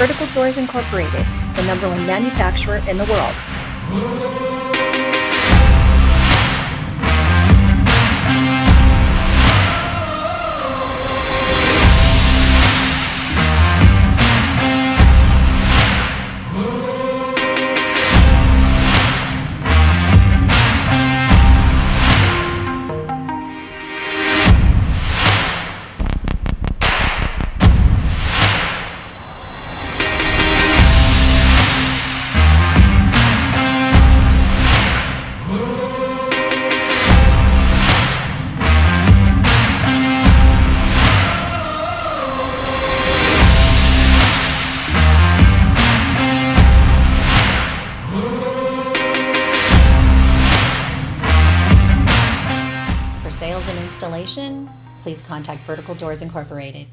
Vertical Doors Incorporated, the #1 manufacturer in the world. For sales and installation, please contact Vertical Doors Incorporated.